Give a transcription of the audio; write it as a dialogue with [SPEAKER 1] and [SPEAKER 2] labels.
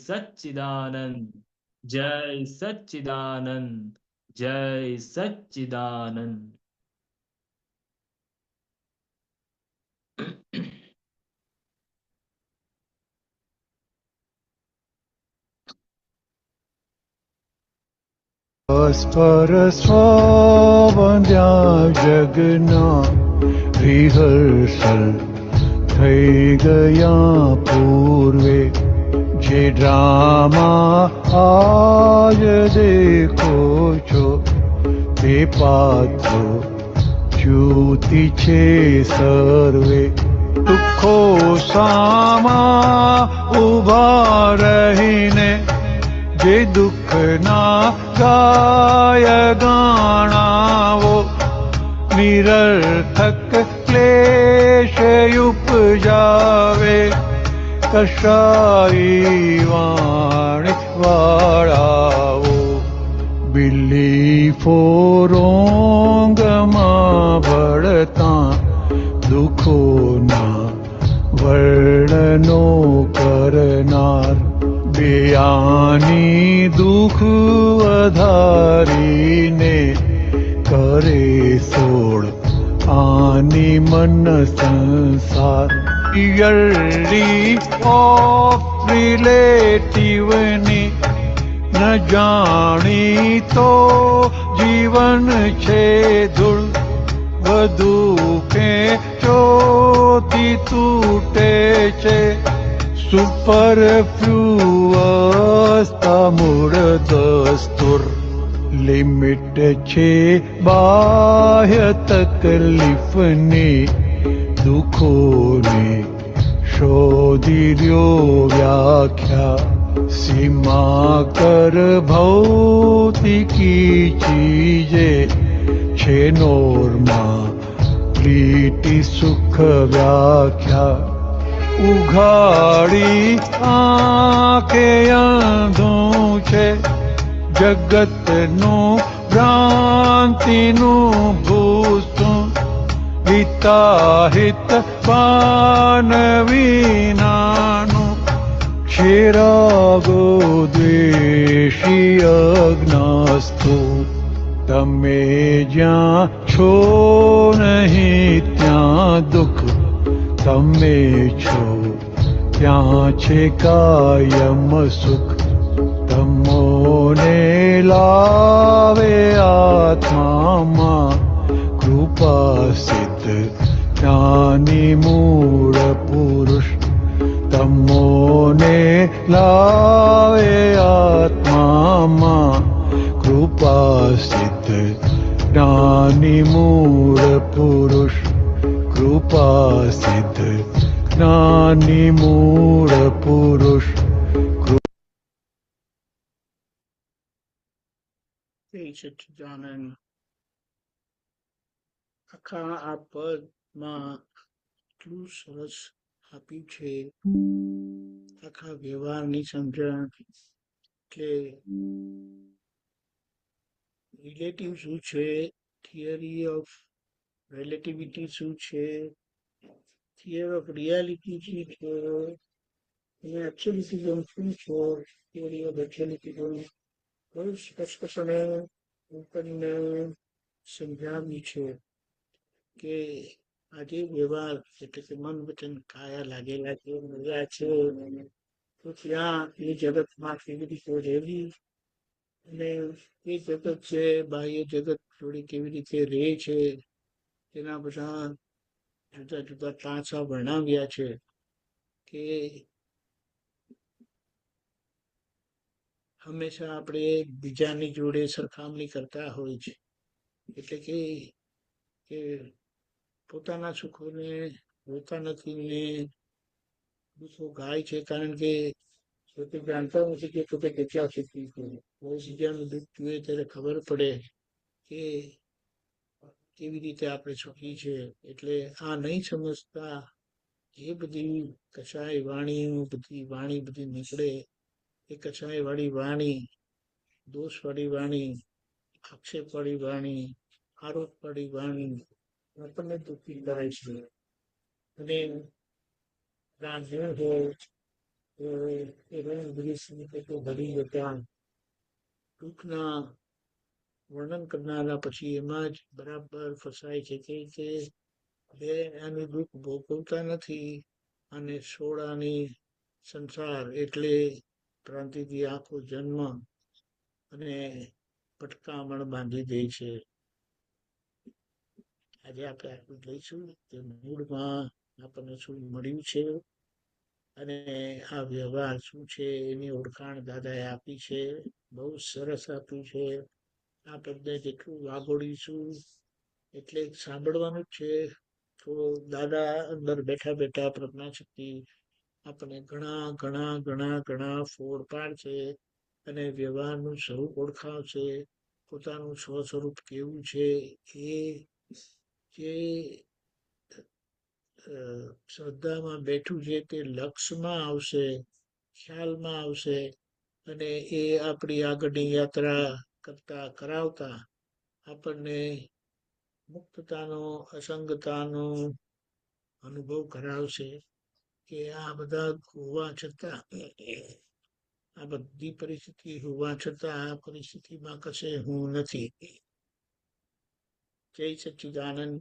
[SPEAKER 1] सच्चिदानंद, जय सच्चिदानंद, जय सच्चिदानंद।
[SPEAKER 2] Spur સ્વવંદ્યા જગના rehearsal થઈ ગયા પૂર્વે, જે ડ્રામા આજ દેખો છો તે પાત્રો ચ્યુતિ છે સર્વે. દુઃખો સામા ઉભા રહીને જે દુઃખના ગાય ગાણાવો, નિરર્થક ક્લેશ ઉપજાવે, કશાઈ વાણી વાળાવો. બિલીફો રોંગમાં ભળતા દુઃખોના વર્ણનો કરનાર, બેયાની દુઃખ વધારીને કરે સોળ આની મન સંસાર. યર્લી ઓફ રિલેટિવની ન જાણી તો જીવન છે ધૂળ, વધુ કે ચોથી તૂટે છે. સુપરફ્લુઅસ મૂળ દસ્તુર, લિમિટ છે બાહ્ય તકલીફની, દુઃખોની શોધી રહ્યો વ્યાખ્યા. સીમા કર ભૌતિકી ચીજે છે નોર્મા પ્લીટી સુખ વ્યાખ્યા. ઉઘાડી આંખે અંધું છે જગતનું ભ્રાંતિનું ભૂસું, હિતાહિત પાન વિનાનું ક્ષીરાગો દ્વેષી અજ્ઞાસ્તુ. તમે જ્યાં છો નહીં ત્યાં દુઃખ, તમે છો ત્યાં છે કાયમ સુખ. તમોને લાવે આત્મામાં કૃપા સિદ્ધ જ્ઞાની મૂળ પુરુષ. તમોને લાવે આત્મામાં કૃપા સિદ્ધ જ્ઞાની મૂળ પુરુષ. કૃપા સિદ્ધ જ્ઞાની મૂળ પુરુષ.
[SPEAKER 3] સચ્ચિદાનંદ. આખા આ પદમાં એટલું સરસ આપ્યું છે, આખા વ્યવહારની સમજણ કે રિલેટિવ શું છે, થિયરી ઓફ રિલેટિવિટી શું છે, થિયરી ઓફ રિયાલિટી શું છે, અને એબ્સોલ્યુટિઝમ શું છે, થિયરી ઓફ એબ્સોલ્યુટિઝમ બહુ સ્પષ્ટપણે આપણને સમજાવ્યું છે કે આજે વ્યવહાર એટલે કે મન વચન કાયા લાગેલા છે, મળ્યા છે, તો ત્યાં એ જગતમાં કેવી રીતે રહેવી અને એ જગત છે બાહ્ય જગત જોડે કેવી રીતે રહે છે, તેના બધા જુદા જુદા પાસા વર્ણવ્યા છે કે હંમેશા આપણે બીજાની જોડે સરખામણી કરતા હોય છે, એટલે કે પોતાના સુખોને હોતા નથી ને દુઃખો ગાય છે, કારણ કે પોતે જાણતા નથી કે પોતે કેટલા સુખી છે. કોઈ બીજાનું દુઃખ જુએ ત્યારે ખબર પડે કે કેવી રીતે આપણે સુખી છે. એટલે આ નહીં સમજતા એ બધી કસાય વાણી બધી નીકળે, એ કસાય વાળી વાણી, દોષ વાળી વાણી, આક્ષેપ વાળી વાણી, આરોપ વાળી વાણી આપણને દુઃખી કરે છે. અને રાંધણ હોય એ રંગ દ્વેષની પેટો ભરી જતા દુઃખના વર્ણન કરનારા પછી એમાં જ બરાબર ફસાય છે કે બે આની દુઃખ ભોગવતા નથી અને સોળાની સંસાર એટલે ક્રાંતિથી આખો જન્મ અને પટકામણ બાંધી દે છે. આજે આપણે આટલું લઈશું કે મૂળમાં આપણને શું મળ્યું છે અને આ વ્યવહાર શું છે એની ઓળખાણ દાદાએ આપી છે. બહુ સરસ આપ્યું છે. આ પદને જેટલું વાગોડીશું એટલે સાંભળવાનું જ છે. તો દાદા અંદર બેઠા બેઠા પ્રજ્ઞાશક્તિ આપણને ઘણા ઘણા ઘણા ઘણા ફોડ પાડશે અને વ્યવહારનું સ્વરૂપ ઓળખાવશે. પોતાનું સ્વસ્વરૂપ કેવું છે એ જે શ્રદ્ધામાં બેઠું છે તે લક્ષમાં આવશે, ખ્યાલમાં આવશે અને એ આપણી આગળની યાત્રા કરતા કરાવતા આપણને મુક્તતાનો અસંગતાનો અનુભવ કરાવશે કે આ બધા હોવા છતાં આ બધી પરિસ્થિતિ હોવા છતાં આ પરિસ્થિતિમાં કશે હું નથી. જય સચ્ચિદાનંદ.